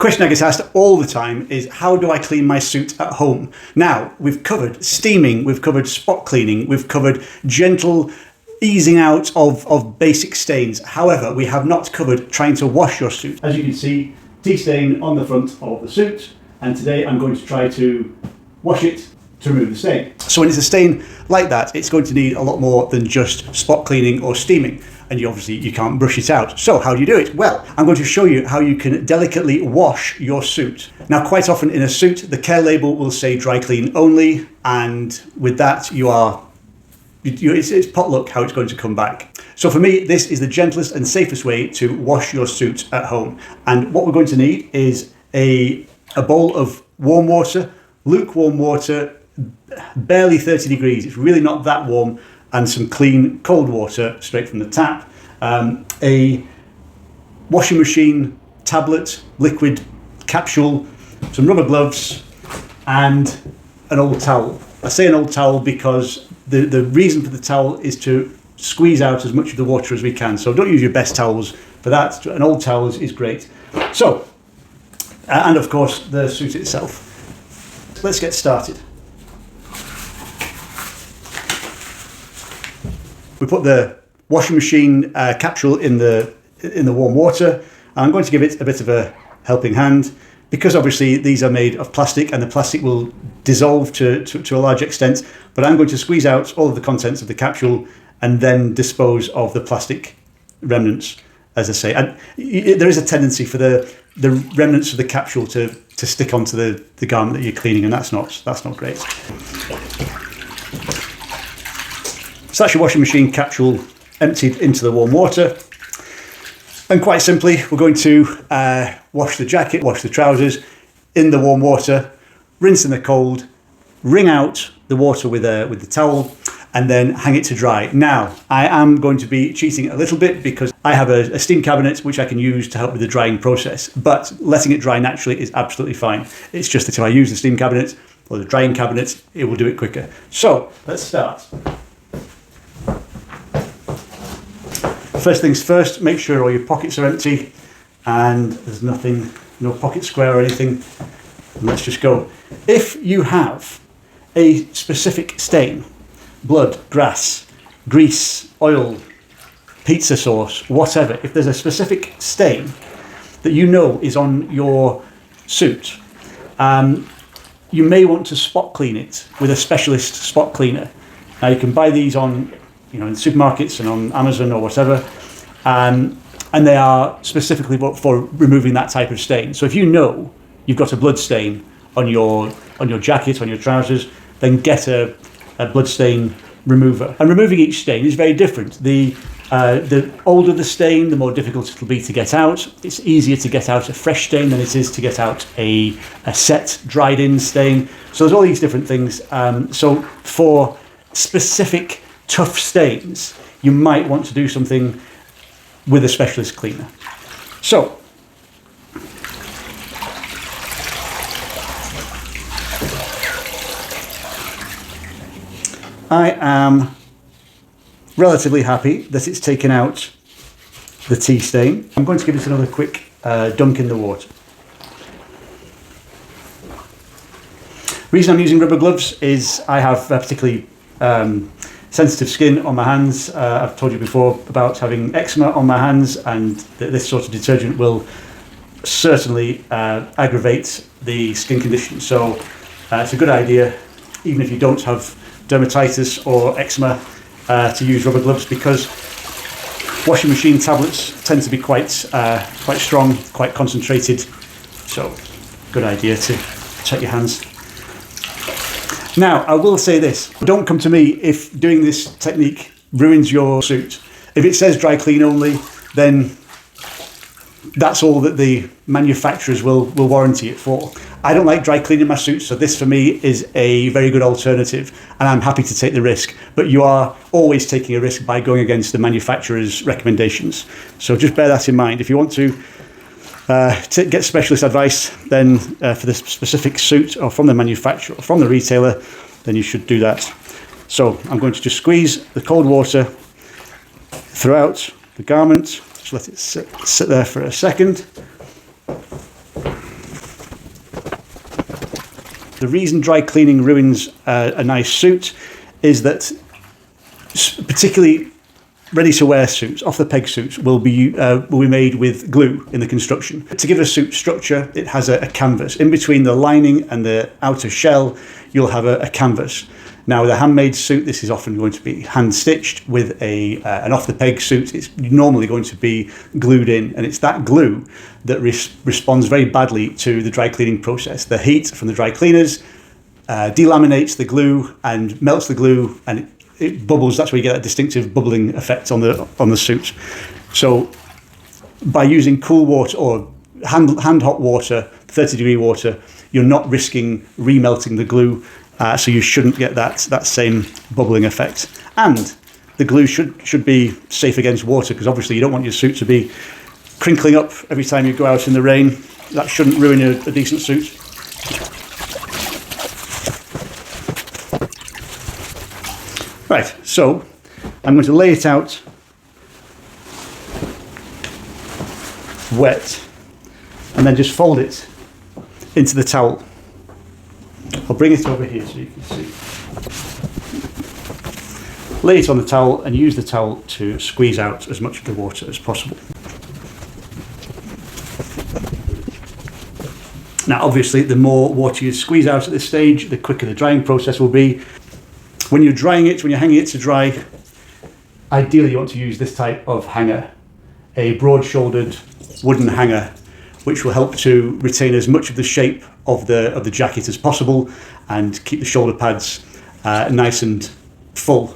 question I get asked all the time is, how do I clean my suit at home? Now, we've covered steaming, we've covered spot cleaning, we've covered gentle easing out of basic stains. However, we have not covered trying to wash your suit. As you can see, tea stain on the front of the suit, and today I'm going to try to wash it to remove the stain. So when it's a stain like that, it's going to need a lot more than just spot cleaning or steaming, and you can't brush it out. So how do you do it? Well, I'm going to show you how you can delicately wash your suit. Now, quite often in a suit, the care label will say dry clean only, and with that it's potluck how it's going to come back. So for me, this is the gentlest and safest way to wash your suit at home. And what we're going to need is a bowl of warm water, lukewarm water, barely 30 degrees. It's really not that warm, and some clean cold water straight from the tap. A washing machine tablet, liquid capsule, some rubber gloves, and an old towel. I say an old towel because the reason for the towel is to squeeze out as much of the water as we can. So don't use your best towels for that. An old towel is great. So, and of course the suit itself. Let's get started. We put the washing machine capsule in the warm water. I'm going to give it a bit of a helping hand, because obviously these are made of plastic and the plastic will dissolve to a large extent, but I'm going to squeeze out all of the contents of the capsule and then dispose of the plastic remnants, as I say. And there is a tendency for the remnants of the capsule to stick onto the garment that you're cleaning, and that's not great. So that's your washing machine capsule emptied into the warm water. And quite simply, we're going to wash the jacket, wash the trousers in the warm water, rinse in the cold, wring out the water with the towel, and then hang it to dry. Now, I am going to be cheating a little bit because I have a steam cabinet which I can use to help with the drying process, but letting it dry naturally is absolutely fine. It's just that if I use the steam cabinet or the drying cabinet, it will do it quicker. So, let's start. First things first, make sure all your pockets are empty and there's nothing, no pocket square or anything. And let's just go. If you have a specific stain, blood, grass, grease, oil, pizza sauce, whatever, if there's a specific stain that you know is on your suit, you may want to spot clean it with a specialist spot cleaner. Now you can buy these on in supermarkets and on Amazon or whatever, and they are specifically for removing that type of stain. So if you know you've got a blood stain on your jacket, on your trousers, then get a blood stain remover. And removing each stain is very different. The older the stain, the more difficult it'll be to get out. It's easier to get out a fresh stain than it is to get out a set, dried in stain. So there's all these different things. So for specific tough stains, you might want to do something with a specialist cleaner. So, I am relatively happy that it's taken out the tea stain. I'm going to give it another quick dunk in the water. The reason I'm using rubber gloves is I have particularly sensitive skin on my hands. I've told you before about having eczema on my hands, and this sort of detergent will certainly aggravate the skin condition. So it's a good idea, even if you don't have dermatitis or eczema, to use rubber gloves, because washing machine tablets tend to be quite strong, quite concentrated. So good idea to check your hands. Now, I will say this, don't come to me if doing this technique ruins your suit. If it says dry clean only, then that's all that the manufacturers will warranty it for. I don't like dry cleaning my suits, so this for me is a very good alternative, and I'm happy to take the risk. But you are always taking a risk by going against the manufacturer's recommendations. So just bear that in mind. If you want to get specialist advice, then for the specific suit, or from the manufacturer or from the retailer, then you should do that. So I'm going to just squeeze the cold water throughout the garment. Just let it sit there for a second. The reason dry cleaning ruins a nice suit is that particularly ready-to-wear suits, off-the-peg suits, will be made with glue in the construction. To give a suit structure, it has a canvas. In between the lining and the outer shell, you'll have a canvas. Now, with a handmade suit, this is often going to be hand-stitched. With an off-the-peg suit, it's normally going to be glued in, and it's that glue that responds very badly to the dry cleaning process. The heat from the dry cleaners delaminates the glue and melts the glue, and it bubbles. That's where you get that distinctive bubbling effect on the suit. So by using cool water or hand hot water, 30-degree water, you're not risking remelting the glue, so you shouldn't get that same bubbling effect. And the glue should be safe against water, because obviously you don't want your suit to be crinkling up every time you go out in the rain. That shouldn't ruin a decent suit. Right, so I'm going to lay it out wet and then just fold it into the towel. I'll bring it over here so you can see. Lay it on the towel and use the towel to squeeze out as much of the water as possible. Now, obviously, the more water you squeeze out at this stage, the quicker the drying process will be. When you're drying it, when you're hanging it to dry, ideally you want to use this type of hanger, a broad-shouldered wooden hanger, which will help to retain as much of the shape of the jacket as possible and keep the shoulder pads nice and full.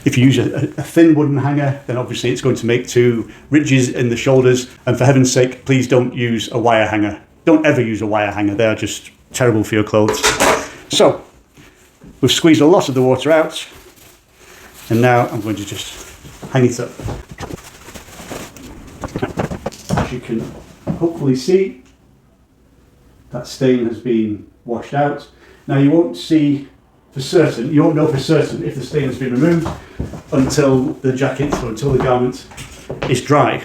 If you use a thin wooden hanger, then obviously it's going to make two ridges in the shoulders, and for heaven's sake, please don't use a wire hanger. Don't ever use a wire hanger, they are just terrible for your clothes. So, we've squeezed a lot of the water out, and now I'm going to just hang it up. As you can hopefully see, that stain has been washed out. Now, you won't see for certain, you won't know for certain if the stain has been removed until the jacket or until the garment is dry.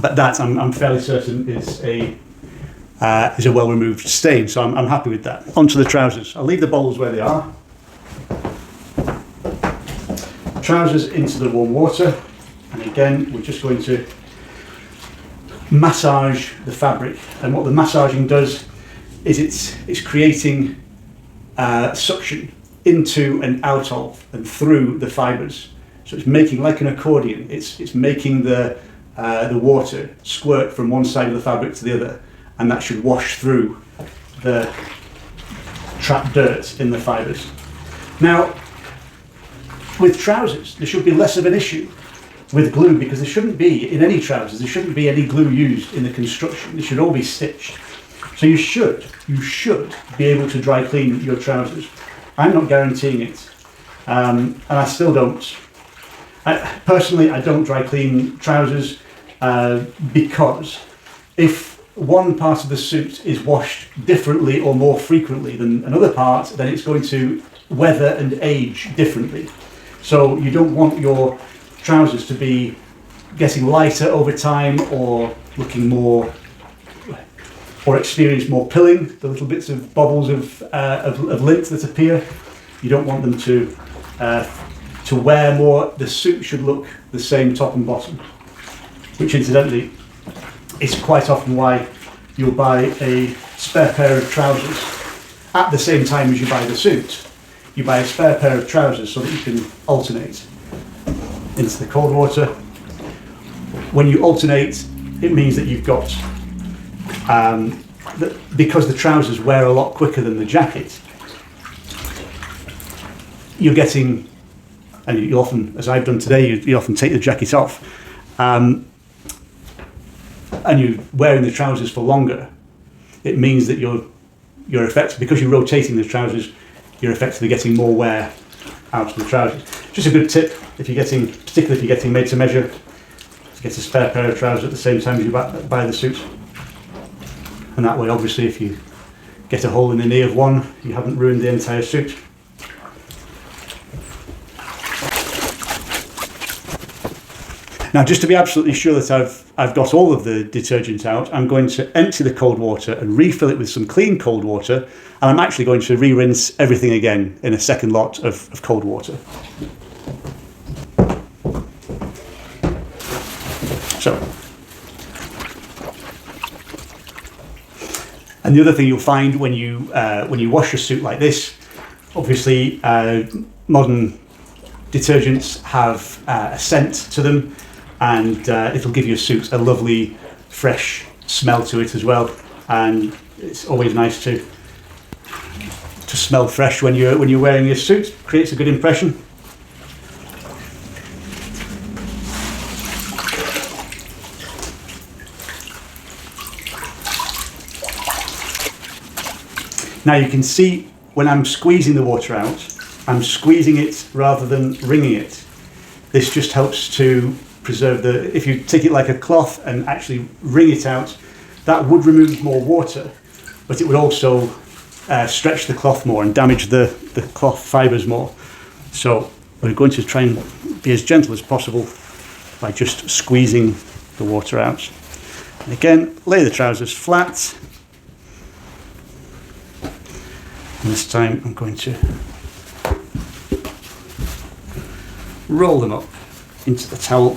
But that, I'm fairly certain, is a well removed stain, so I'm happy with that. Onto the trousers. I'll leave the bowls where they are. Trousers into the warm water, and again we're just going to massage the fabric, and what the massaging does is it's creating suction into and out of and through the fibres. So it's making, like an accordion, it's making the water squirt from one side of the fabric to the other, and that should wash through the trapped dirt in the fibres. Now, with trousers, there should be less of an issue with glue, because there shouldn't be, in any trousers, there shouldn't be any glue used in the construction. They should all be stitched. So you should be able to dry clean your trousers. I'm not guaranteeing it, and I still don't. Personally, I don't dry clean trousers because if one part of the suit is washed differently or more frequently than another part, then it's going to weather and age differently. So you don't want your trousers to be getting lighter over time, or looking more, or experience more pilling, the little bits of bobbles of lint that appear. You don't want them to wear more. The suit should look the same top and bottom, which incidentally is quite often why you'll buy a spare pair of trousers at the same time as you buy the suit. You buy a spare pair of trousers so that you can alternate into the cold water. When you alternate, it means that you've got, because the trousers wear a lot quicker than the jacket, you're getting, and you often, as I've done today, you often take the jacket off, and you're wearing the trousers for longer. It means that you're effectively, because you're rotating the trousers, you're effectively getting more wear out of the trousers. Just a good tip, if you're getting, particularly if you're getting made to measure, to get a spare pair of trousers at the same time as you buy the suit. And that way, obviously, if you get a hole in the knee of one, you haven't ruined the entire suit. Now, just to be absolutely sure that I've got all of the detergent out, I'm going to empty the cold water and refill it with some clean cold water, and I'm actually going to re-rinse everything again in a second lot of cold water. So, and the other thing you'll find when you wash your suit like this, obviously modern detergents have a scent to them, and it'll give your suit a lovely fresh smell to it as well, and it's always nice to smell fresh when you're wearing your suit. Creates a good impression. Now you can see when I'm squeezing the water out, I'm squeezing it rather than wringing it. This just helps to preserve if you take it like a cloth and actually wring it out, that would remove more water, but it would also stretch the cloth more and damage the cloth fibres more. So we're going to try and be as gentle as possible by just squeezing the water out. And again, lay the trousers flat. And this time I'm going to roll them up into the towel.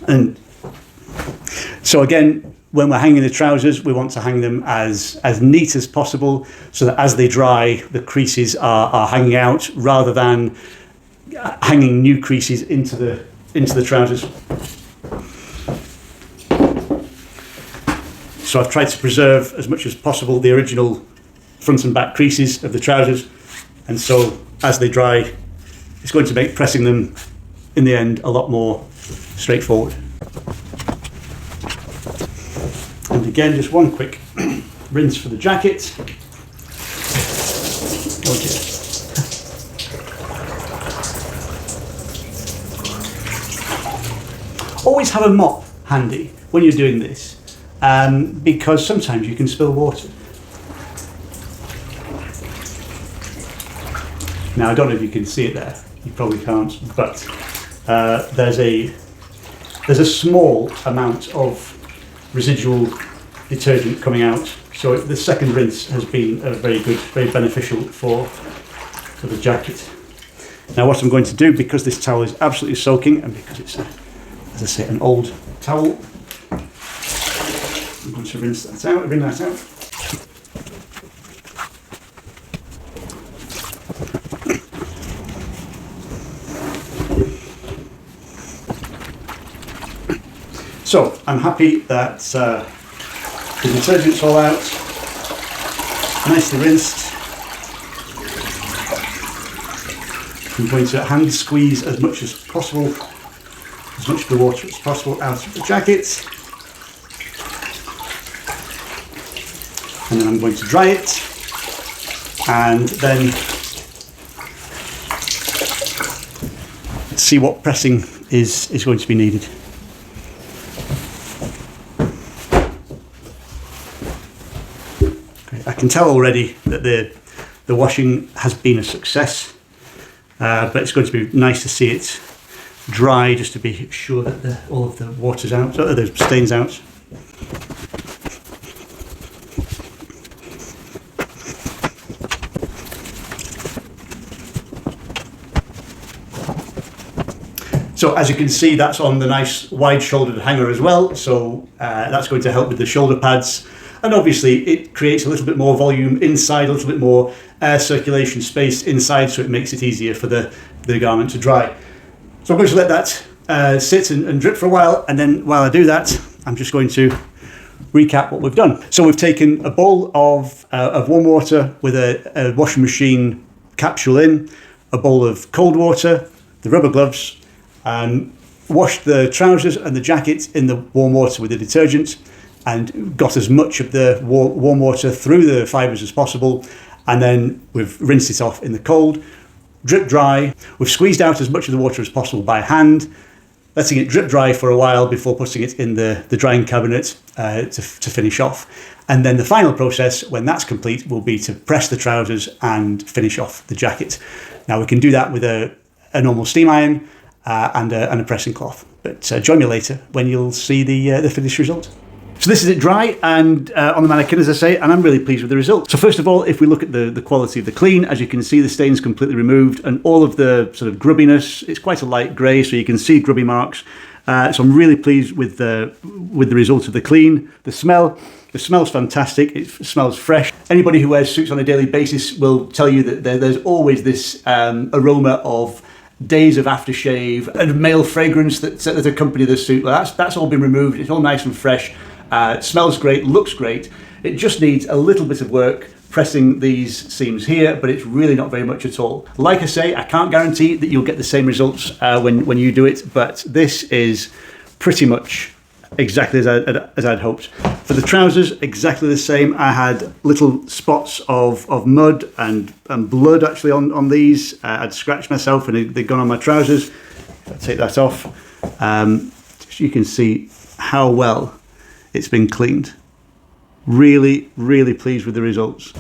And so again, when we're hanging the trousers, we want to hang them as neat as possible, so that as they dry, the creases are hanging out rather than hanging new creases into the trousers. So I've tried to preserve as much as possible the original front and back creases of the trousers, and so as they dry, it's going to make pressing them in the end a lot more straightforward. And again, just one quick rinse for the jacket. Okay. Always have a mop handy when you're doing this, because sometimes you can spill water. Now, I don't know if you can see it there. You probably can't, but there's a small amount of residual detergent coming out, so the second rinse has been very good, very beneficial for the jacket. Now what I'm going to do, because this towel is absolutely soaking and because it's as I say, an old towel, I'm going to rinse that out, wring that out. So I'm happy that the detergent's all out, nicely rinsed. I'm going to hand squeeze as much as possible, as much of the water as possible out of the jacket. And then I'm going to dry it, and then see what pressing is going to be needed. I can tell already that the washing has been a success, but it's going to be nice to see it dry, just to be sure that all of the water's out, the stains out. So as you can see, that's on the nice wide-shouldered hanger as well, so that's going to help with the shoulder pads. And obviously it creates a little bit more volume inside, a little bit more air circulation space inside, so it makes it easier for the garment to dry. So I'm going to let that sit and drip for a while, and then while I do that, I'm just going to recap what we've done. So we've taken a bowl of warm water with a washing machine capsule in, a bowl of cold water, the rubber gloves, and washed the trousers and the jacket in the warm water with the detergent, and got as much of the warm water through the fibres as possible, and then we've rinsed it off in the cold, drip dry. We've squeezed out as much of the water as possible by hand, letting it drip dry for a while before putting it in the drying cabinet to finish off. And then the final process, when that's complete, will be to press the trousers and finish off the jacket. Now we can do that with a normal steam iron and a pressing cloth. But join me later when you'll see the finished result. So this is it dry and on the mannequin, as I say, and I'm really pleased with the result. So first of all, if we look at the quality of the clean, as you can see, the stain's completely removed and all of the sort of grubbiness, it's quite a light grey, so you can see grubby marks. So I'm really pleased with the result of the clean. The smell's fantastic. It smells fresh. Anybody who wears suits on a daily basis will tell you that there's always this aroma of days of aftershave and male fragrance that accompany the suit. Well, that's all been removed. It's all nice and fresh. It smells great, looks great. It just needs a little bit of work pressing these seams here, but it's really not very much at all. Like I say, I can't guarantee that you'll get the same results when you do it, but this is pretty much exactly as I'd hoped. For the trousers, exactly the same. I had little spots of mud and blood actually on these. I'd scratched myself and they'd gone on my trousers. I'll take that off. So you can see how well it's been cleaned. Really, really pleased with the results.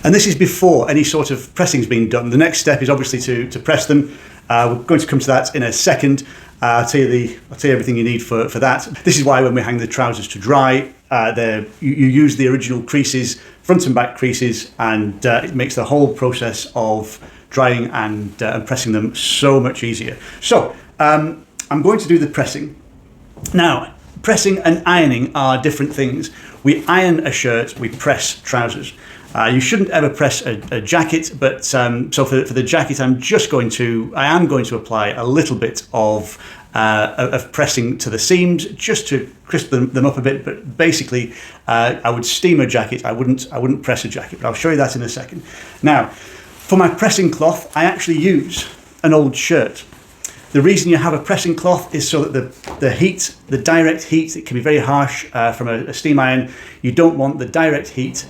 And this is before any sort of pressing's been done. The next step is obviously to press them. We're going to come to that in a second. I'll tell you everything you need for that. This is why when we hang the trousers to dry, you use the original creases, front and back creases, and it makes the whole process of drying and pressing them so much easier. So I'm going to do the pressing. Now, pressing and ironing are different things. We iron a shirt, we press trousers. You shouldn't ever press a jacket, but so for the jacket, I am going to apply a little bit of pressing to the seams just to crisp them up a bit. But basically, I would steam a jacket. I wouldn't press a jacket. But I'll show you that in a second. Now, for my pressing cloth, I actually use an old shirt. The reason you have a pressing cloth is so that the heat, the direct heat, it can be very harsh from a steam iron. You don't want the direct heat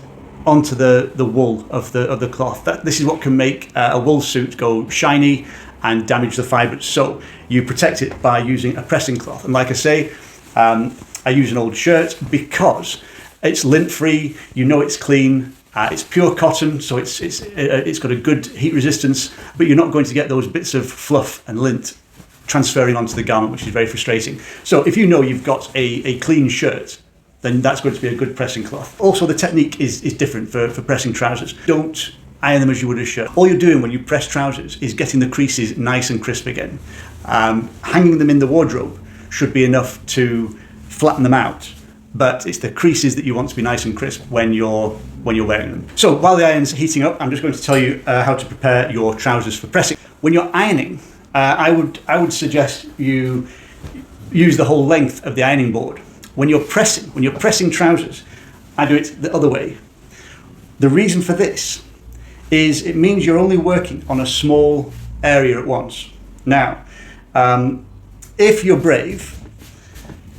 onto the wool of the cloth. This is what can make a wool suit go shiny and damage the fibres. So you protect it by using a pressing cloth. And like I say, I use an old shirt because it's lint free. You know it's clean. It's pure cotton, so it's got a good heat resistance. But you're not going to get those bits of fluff and lint transferring onto the garment, which is very frustrating. So if you know you've got a clean shirt, then that's going to be a good pressing cloth. Also, the technique is different for pressing trousers. Don't iron them as you would a shirt. All you're doing when you press trousers is getting the creases nice and crisp again. Hanging them in the wardrobe should be enough to flatten them out, but it's the creases that you want to be nice and crisp when you're wearing them. So while the iron's heating up, I'm just going to tell you how to prepare your trousers for pressing. When you're ironing, I would suggest you use the whole length of the ironing board. When you're pressing trousers, I do it the other way. The reason for this is it means you're only working on a small area at once. Now, if you're brave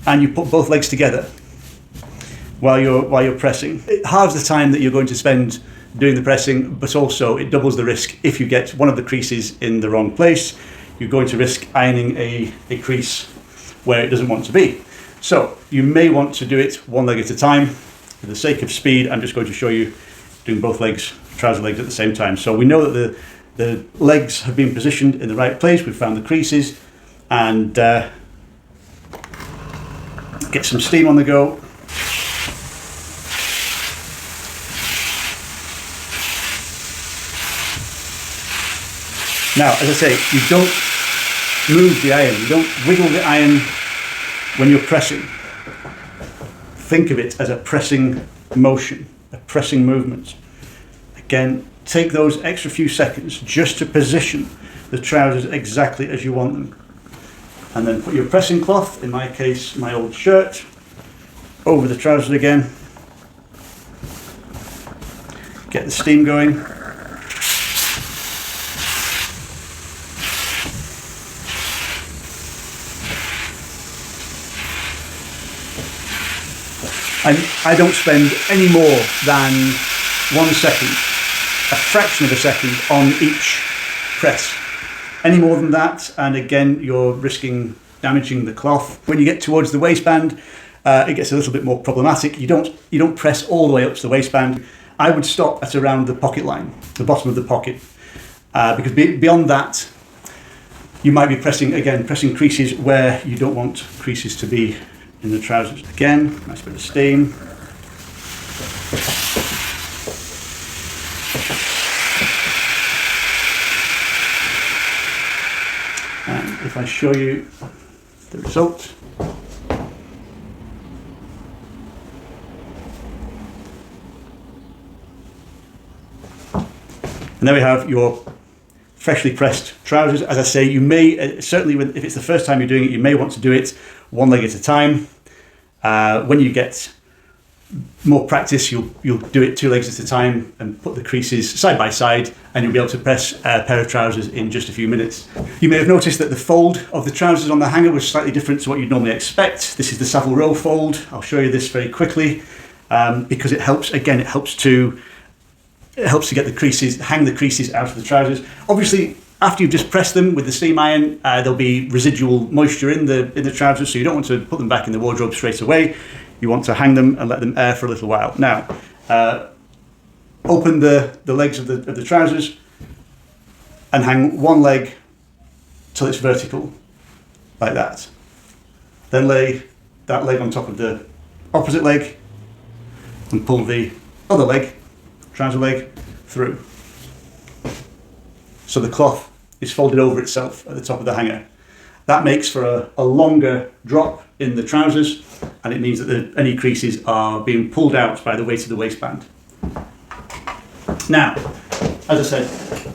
and you put both legs together while you're pressing, it halves the time that you're going to spend doing the pressing, but also it doubles the risk. If you get one of the creases in the wrong place, you're going to risk ironing a crease where it doesn't want to be. So you may want to do it one leg at a time. For the sake of speed, I'm just going to show you doing both legs, trouser legs at the same time. So we know that the legs have been positioned in the right place. We've found the creases and get some steam on the go. Now, as I say, you don't move the iron, you don't wiggle the iron when you're pressing. Think of it as a pressing motion, a pressing movement. Again, take those extra few seconds just to position the trousers exactly as you want them. And then put your pressing cloth, in my case, my old shirt, over the trousers again. Get the steam going. I don't spend any more than 1 second, a fraction of a second on each press. Any more than that, and again, you're risking damaging the cloth. When you get towards the waistband, it gets a little bit more problematic. You don't press all the way up to the waistband. I would stop at around the pocket line, the bottom of the pocket, because beyond that, you might be pressing creases where you don't want creases to be in the trousers. Again, nice bit of steam. And if I show you the result, and there we have your freshly pressed trousers. As I say, you may, certainly if it's the first time you're doing it, you may want to do it one leg at a time. When you get more practice, you'll do it two legs at a time and put the creases side by side, and you'll be able to press a pair of trousers in just a few minutes. You may have noticed that the fold of the trousers on the hanger was slightly different to what you'd normally expect. This is the Savile Row fold. I'll show you this very quickly because it helps to get the creases, hang the creases out of the trousers. Obviously, after you've just pressed them with the steam iron, there'll be residual moisture in the trousers, so you don't want to put them back in the wardrobe straight away. You want to hang them and let them air for a little while. Now, open the legs of the trousers and hang one leg till it's vertical, like that. Then lay that leg on top of the opposite leg and pull the other leg, trouser leg, through. So the cloth is folded over itself at the top of the hanger. That makes for a longer drop in the trousers, and it means that any creases are being pulled out by the weight of the waistband. Now, as I said,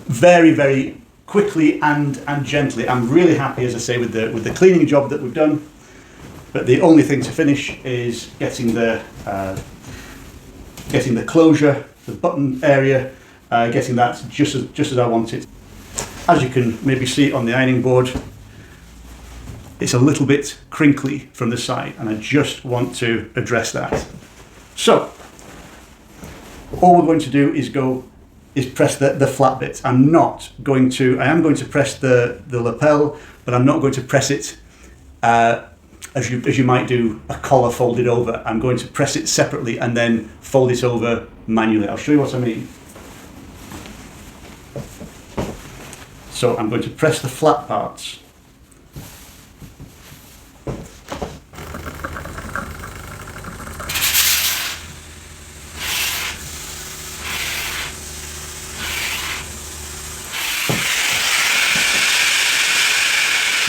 very, very quickly and gently. I'm really happy, as I say, with the cleaning job that we've done, but the only thing to finish is getting the closure, the button area, getting that just as I want it. As you can maybe see on the ironing board, it's a little bit crinkly from the side, and I just want to address that. So, all we're going to do is press the flat bit. I am going to press the lapel, but I'm not going to press it as you might do a collar folded over. I'm going to press it separately and then fold it over manually. I'll show you what I mean. So I'm going to press the flat parts.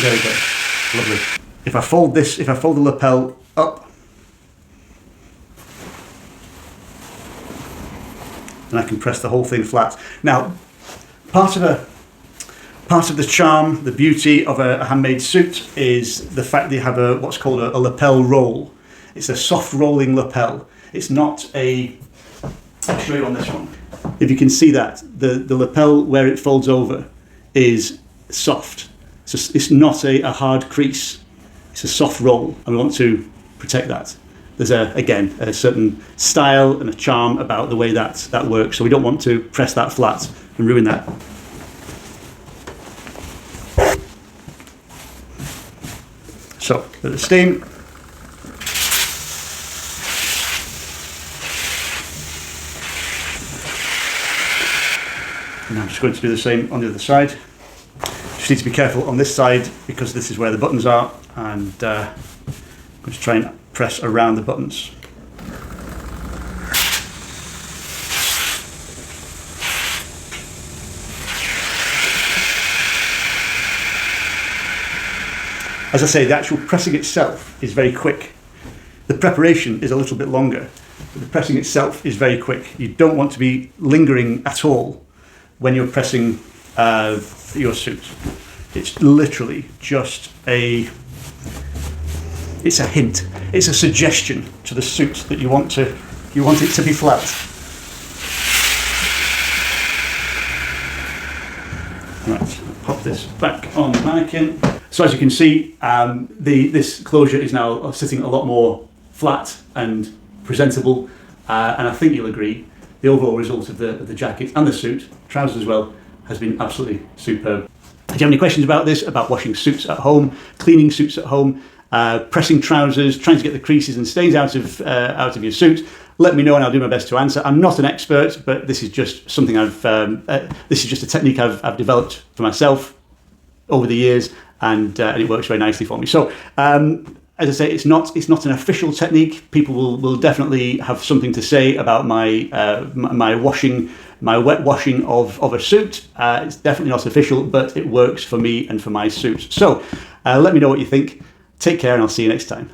There we go, lovely. If I fold the lapel up, and I can press the whole thing flat. Now, part of the charm, the beauty of a handmade suit is the fact that you have what's called a lapel roll. It's a soft rolling lapel. It's not I'll show you on this one. If you can see that, the lapel where it folds over is soft. It's not a hard crease. It's a soft roll, and we want to protect that. There's again a certain style and a charm about the way that works, so we don't want to press that flat and ruin that. So, the steam. And I'm just going to do the same on the other side. Just need to be careful on this side because this is where the buttons are, and I'm going to try and press around the buttons. As I say, the actual pressing itself is very quick. The preparation is a little bit longer, but the pressing itself is very quick. You don't want to be lingering at all when you're pressing your suit. It's literally just it's a hint. It's a suggestion to the suit that you want it to be flat. Right, I'll pop this back on the mannequin. So as you can see, this closure is now sitting a lot more flat and presentable, and I think you'll agree the overall result of the jacket and the suit, trousers as well, has been absolutely superb. If you have any questions about this, about washing suits at home, cleaning suits at home, pressing trousers, trying to get the creases and stains out of your suit, let me know and I'll do my best to answer. I'm not an expert, but this is just something this is just a technique I've developed for myself over the years, and it works very nicely for me. So, as I say, it's not an official technique. People will definitely have something to say about my wet washing of a suit. It's definitely not official, but it works for me and for my suits. So, let me know what you think. Take care, and I'll see you next time.